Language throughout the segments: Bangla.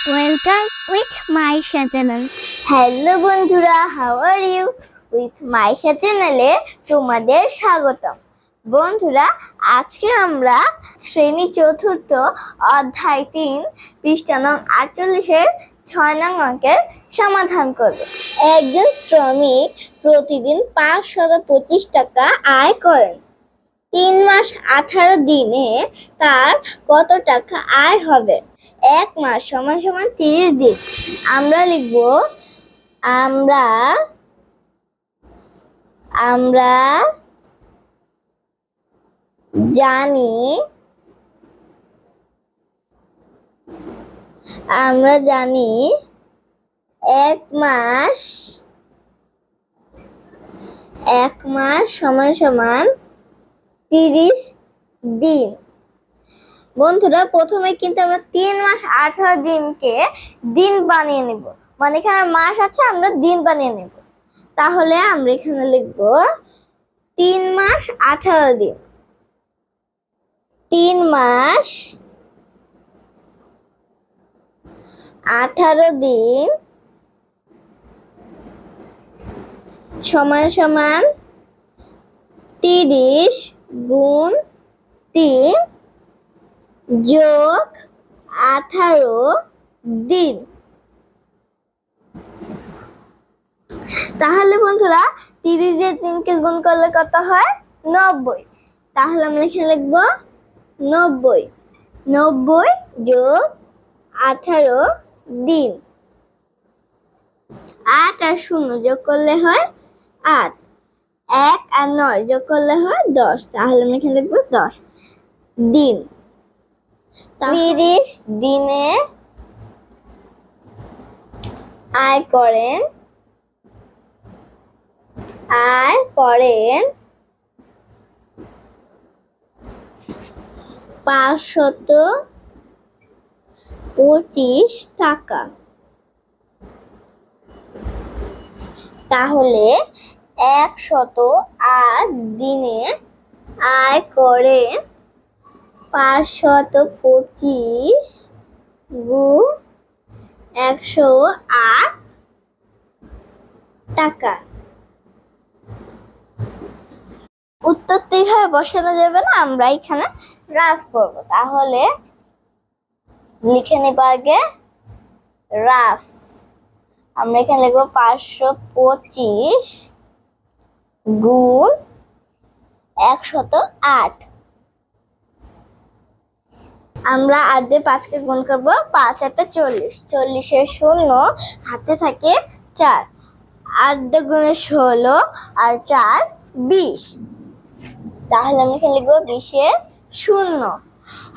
Welcome with Maisha channel. Hello বন্ধুরা, how are you? With Maisha চ্যানেলে তোমাদের স্বাগতম। বন্ধুরা, আজকে আমরা শ্রেণী চতুর্থ অধ্যায় 3 পৃষ্ঠা নং 48-এর 6 নং অঙ্কের সমাধান করব। একজন শ্রমিক প্রতিদিন 525 টাকা আয় করেন। 3 মাস 18 দিনে তার কত টাকা আয় হবে? 1 মাস সমান সমান 30 দিন। আমরা লিখব আমরা জানি 1 মাস সমান সমান 30 দিন। বন্ধুরা, প্রথমে কিন্তু আমরা 3 মাস 18 দিনকে দিন বানিয়ে নেব, মানে এখানে মাস আছে, আমরা দিন বানিয়ে নেব। তাহলে আমরা এখানে লিখব 3 মাস 18 দিন। 3 মাস 18 দিন সমান সমান 30 গুণ 3 যোগ 18 দিন। তাহলে বন্ধুরা, 30 দিয়ে 3কে গুণ করলে কত হয়? 90। তাহলে আমরা এখানে লিখব 90 যোগ 18 দিন। 8 আর 0 যোগ করলে হয় 8। 1 আর 9 যোগ করলে হয় 10। তাহলে আমরা এখানে লিখব 10 দিন। 30 দিনে আয় করেন 525 টাকা। তাহলে 108 দিনে আয় করেন 525 গুণ 108 টাকা। উত্তরটি এইভাবে বসানো যাবে না, আমরা এখানে রাফ করব। তাহলে লিখে নেব আগে রাফ। আমরা এখানে লিখব 525 গুণ 108। আমরা 8 দিয়ে 5কে গুণ করব। 5 আর 40, 40-এর 0 হাতে থাকে 4। 8 দিয়ে গুণে 16 আর 4 20। তাহলে আমি এখানে লিখব 20-এর 0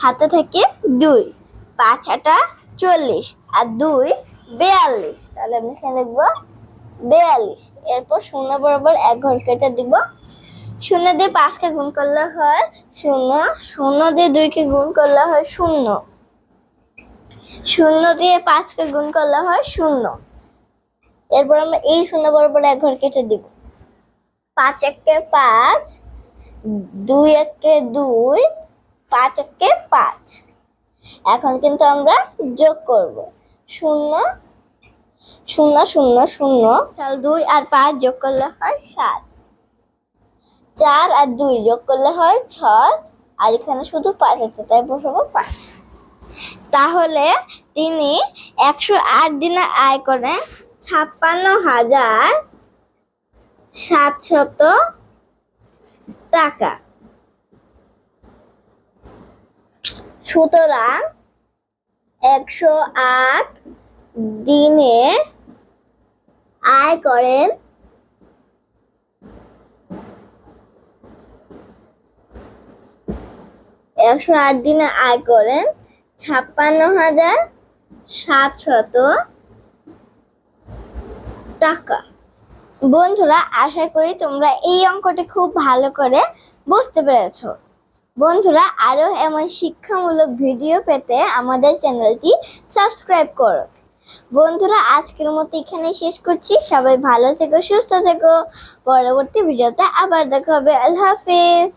হাতে থাকে 2। 5 আর 40 আর 2 42। তাহলে আমি এখানে লিখব 42। এরপর 0 বরাবর 1 ঘর কেটে দিব। 0 দিয়ে 5কে গুণ করলে হয় 0, 0 দিয়ে 2কে গুণ করলে হয় 0, 0 দিয়ে 5কে গুণ করলে হয় 0। এরপর আমরা এই 0 বরাবর 1 ঘর কেটে দিব। 5 একে 5, 2 একে 2, 5 একে 5। এখন কিন্তু আমরা যোগ করব। 0 0 0 0, 2 আর 5 যোগ করলে হয় 7। 4 আর 2 যোগ করলে হয় 6, আর এখানে শুধু 5 আছে, তাই বসাবো 5। তাহলে তিনি 108 দিনে আয় করেন 56,700 টাকা। সুতরাং 108 দিনে আয় করেন 56,700 টাকা। বন্ধুরা, আশা করি তোমরা এই অঙ্কটি খুব ভালো করে বুঝতে পেরেছো। বন্ধুরা, আরো এমন শিক্ষামূলক ভিডিও পেতে আমাদের চ্যানেলটি সাবস্ক্রাইব করো। বন্ধুরা, আজকের মতো এখানে শেষ করছি। সবাই ভালো থেকো, সুস্থ থেকো। পরবর্তী ভিডিওতে আবার দেখা হবে। আল্লাহ হাফেজ।